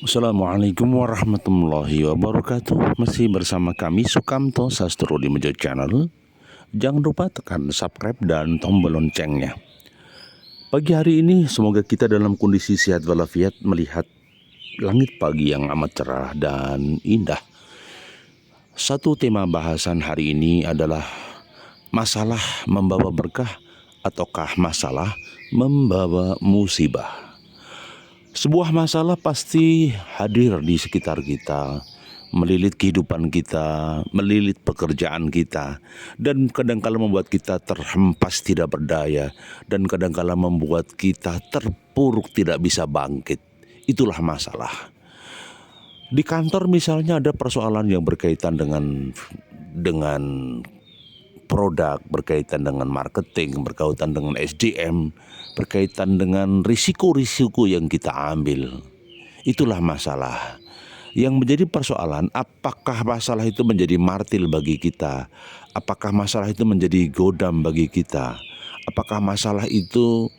Assalamualaikum warahmatullahi wabarakatuh. Masih bersama kami Sukamto Sastro di Meja Channel. Jangan lupa tekan subscribe dan tombol loncengnya. Pagi hari ini semoga kita dalam kondisi sehat walafiat melihat langit pagi yang amat cerah dan indah. Satu tema bahasan hari ini adalah masalah membawa berkah ataukah masalah membawa musibah. Sebuah masalah pasti hadir di sekitar kita, melilit kehidupan kita, melilit pekerjaan kita, dan kadangkala membuat kita terhempas tidak berdaya, dan kadangkala membuat kita terpuruk tidak bisa bangkit. Itulah masalah. Di kantor misalnya ada persoalan yang berkaitan dengan produk, berkaitan dengan marketing, berkaitan dengan SDM, berkaitan dengan risiko-risiko yang kita ambil. Itulah masalah. Yang menjadi persoalan, apakah masalah itu menjadi martil bagi kita? Apakah masalah itu menjadi godam bagi kita? Apakah masalah itu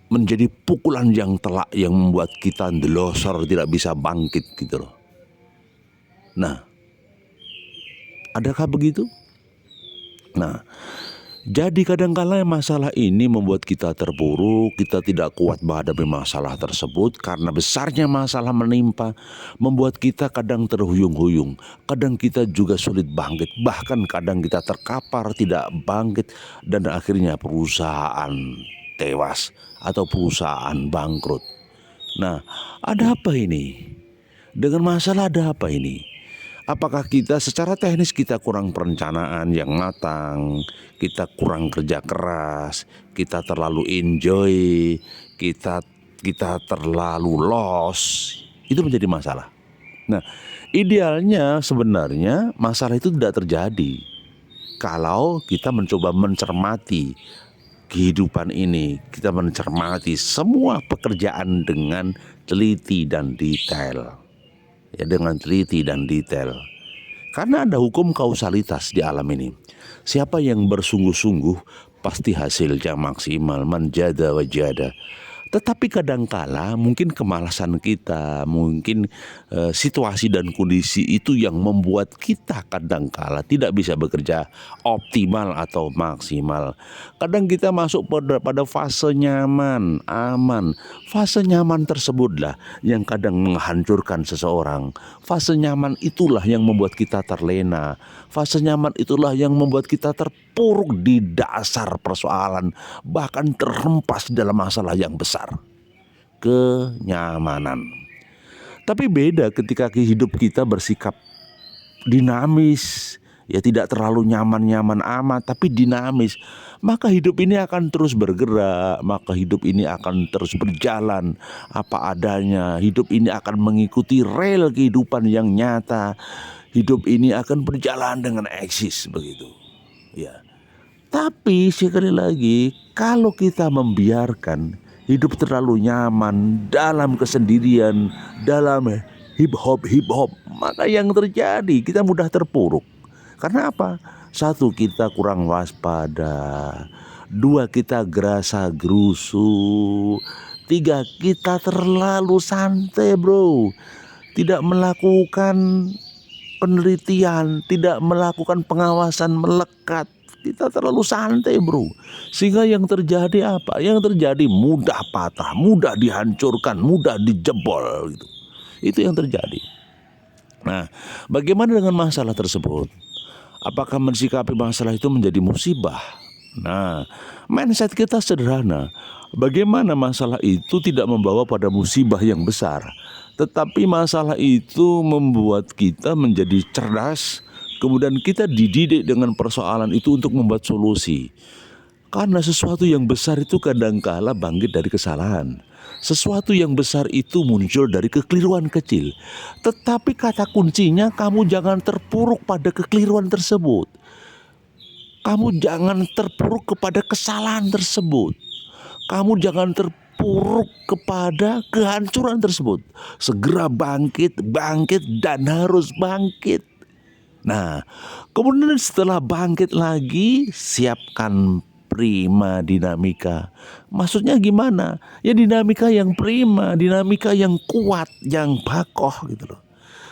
menjadi pukulan yang telak yang membuat kita delosor tidak bisa bangkit gitu loh. Nah, adakah begitu? Nah, jadi kadangkala masalah ini membuat kita terpuruk, kita tidak kuat menghadapi masalah tersebut karena besarnya masalah menimpa, membuat kita kadang terhuyung-huyung, kadang kita juga sulit bangkit, bahkan kadang kita terkapar, tidak bangkit, dan akhirnya perusahaan tewas atau perusahaan bangkrut. Nah, ada apa ini? Dengan masalah ada apa ini? Apakah kita secara teknis kita kurang perencanaan yang matang, kita kurang kerja keras, kita terlalu enjoy, kita terlalu loss, itu menjadi masalah. Nah, idealnya sebenarnya masalah itu tidak terjadi kalau kita mencoba mencermati kehidupan ini, kita mencermati semua pekerjaan dengan teliti dan detail. Ya, dengan teliti dan detail. Karena ada hukum kausalitas di alam ini. Siapa yang bersungguh-sungguh pasti hasilnya maksimal, manjada wajada. Tetapi kadangkala mungkin kemalasan kita, mungkin situasi dan kondisi itu yang membuat kita kadangkala tidak bisa bekerja optimal atau maksimal. Kadang kita masuk pada fase nyaman, aman. Fase nyaman tersebutlah yang kadang menghancurkan seseorang. Fase nyaman itulah yang membuat kita terlena. Fase nyaman itulah yang membuat kita terpuruk di dasar persoalan, bahkan terhempas dalam masalah yang besar. Kenyamanan. Tapi beda ketika hidup kita bersikap dinamis, ya tidak terlalu nyaman-nyaman amat, tapi dinamis. Maka hidup ini akan terus bergerak, maka hidup ini akan terus berjalan apa adanya. Hidup ini akan mengikuti rel kehidupan yang nyata. Hidup ini akan berjalan dengan eksis begitu. Ya. Tapi sekali lagi, kalau kita membiarkan hidup terlalu nyaman dalam kesendirian, dalam hip hop, maka yang terjadi kita mudah terpuruk. Karena apa? Satu, kita kurang waspada. Dua, kita gerasa gerusu. Tiga, kita terlalu santai bro. Tidak melakukan penelitian, tidak melakukan pengawasan melekat. Kita terlalu santai bro. Sehingga yang terjadi apa? Yang terjadi mudah patah, mudah dihancurkan, mudah dijebol gitu. Itu yang terjadi. Nah, bagaimana dengan masalah tersebut? Apakah mensikapi masalah itu menjadi musibah? Nah, mindset kita sederhana. Bagaimana masalah itu tidak membawa pada musibah yang besar, tetapi masalah itu membuat kita menjadi cerdas. Kemudian kita dididik dengan persoalan itu untuk membuat solusi. Karena sesuatu yang besar itu kadangkala bangkit dari kesalahan. Sesuatu yang besar itu muncul dari kekeliruan kecil. Tetapi kata kuncinya, kamu jangan terpuruk pada kekeliruan tersebut. Kamu jangan terpuruk kepada kesalahan tersebut. Kamu jangan terpuruk kepada kehancuran tersebut. Segera bangkit, dan harus bangkit. Nah, kemudian setelah bangkit lagi, siapkan prima dinamika. Maksudnya gimana? Ya dinamika yang prima, dinamika yang kuat, yang bakoh gitu loh.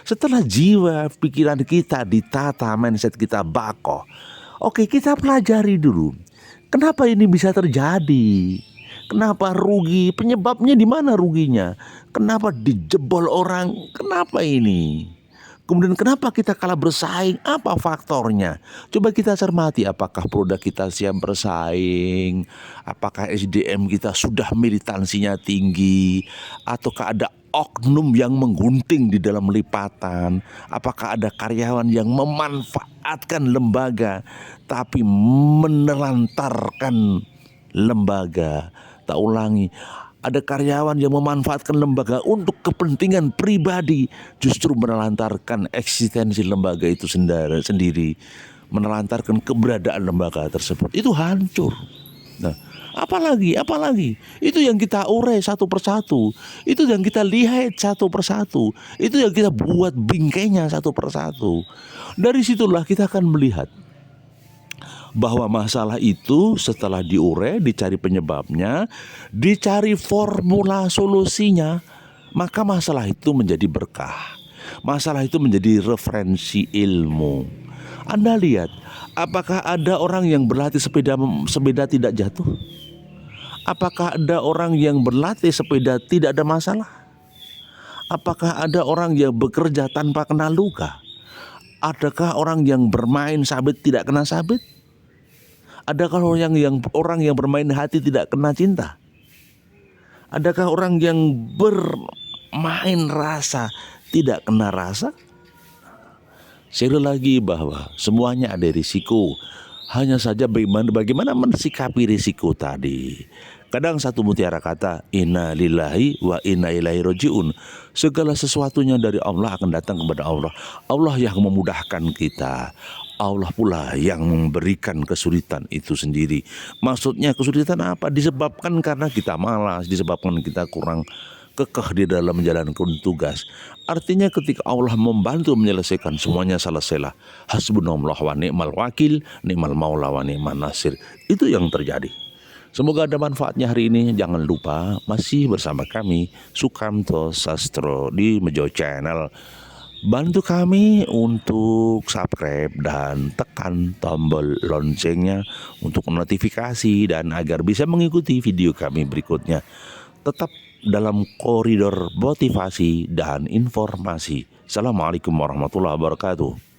Setelah jiwa pikiran kita ditata, mindset kita bakoh, oke, kita pelajari dulu. Kenapa ini bisa terjadi? Kenapa rugi? Penyebabnya di mana ruginya? Kenapa dijebol orang? Kenapa ini? Kemudian kenapa kita kalah bersaing? Apa faktornya? Coba kita cermati, apakah produk kita siap bersaing? Apakah SDM kita sudah militansinya tinggi? Ataukah ada oknum yang menggunting di dalam lipatan? Apakah ada karyawan yang memanfaatkan lembaga tapi menelantarkan lembaga? Tak ulangi, ada karyawan yang memanfaatkan lembaga untuk kepentingan pribadi, justru menelantarkan eksistensi lembaga itu sendiri, menelantarkan keberadaan lembaga tersebut. Itu hancur. Nah, apalagi itu yang kita urai satu persatu, itu yang kita lihat satu persatu, itu yang kita buat bingkainya satu persatu. Dari situlah kita akan melihat bahwa masalah itu setelah diurai, dicari penyebabnya, dicari formula solusinya, maka masalah itu menjadi berkah. Masalah itu menjadi referensi ilmu. Anda lihat, apakah ada orang yang berlatih sepeda tidak jatuh? Apakah ada orang yang berlatih sepeda tidak ada masalah? Apakah ada orang yang bekerja tanpa kena luka? Adakah orang yang bermain sabit tidak kena sabit? Adakah orang yang bermain hati tidak kena cinta? Adakah orang yang bermain rasa tidak kena rasa? Sekali lagi bahwa semuanya ada risiko. Hanya saja bagaimana mensikapi risiko tadi. Kadang satu mutiara kata, inna lillahi wa inna ilaihi rajiun. Segala sesuatunya dari Allah akan datang kepada Allah. Allah yang memudahkan kita. Allah pula yang memberikan kesulitan itu sendiri. Maksudnya kesulitan apa? Disebabkan karena kita malas, disebabkan kita kurang kekeh di dalam menjalankan tugas. Artinya ketika Allah membantu menyelesaikan, semuanya selesailah. Hasbunallah wa ni'mal wakil, ni'mal maula wa ni'man nasir. Itu yang terjadi. Semoga ada manfaatnya hari ini. Jangan lupa masih bersama kami Sukamto Sastro di Mejo Channel. Bantu kami untuk subscribe dan tekan tombol loncengnya untuk notifikasi dan agar bisa mengikuti video kami berikutnya. Tetap dalam koridor motivasi dan informasi. Assalamualaikum warahmatullahi wabarakatuh.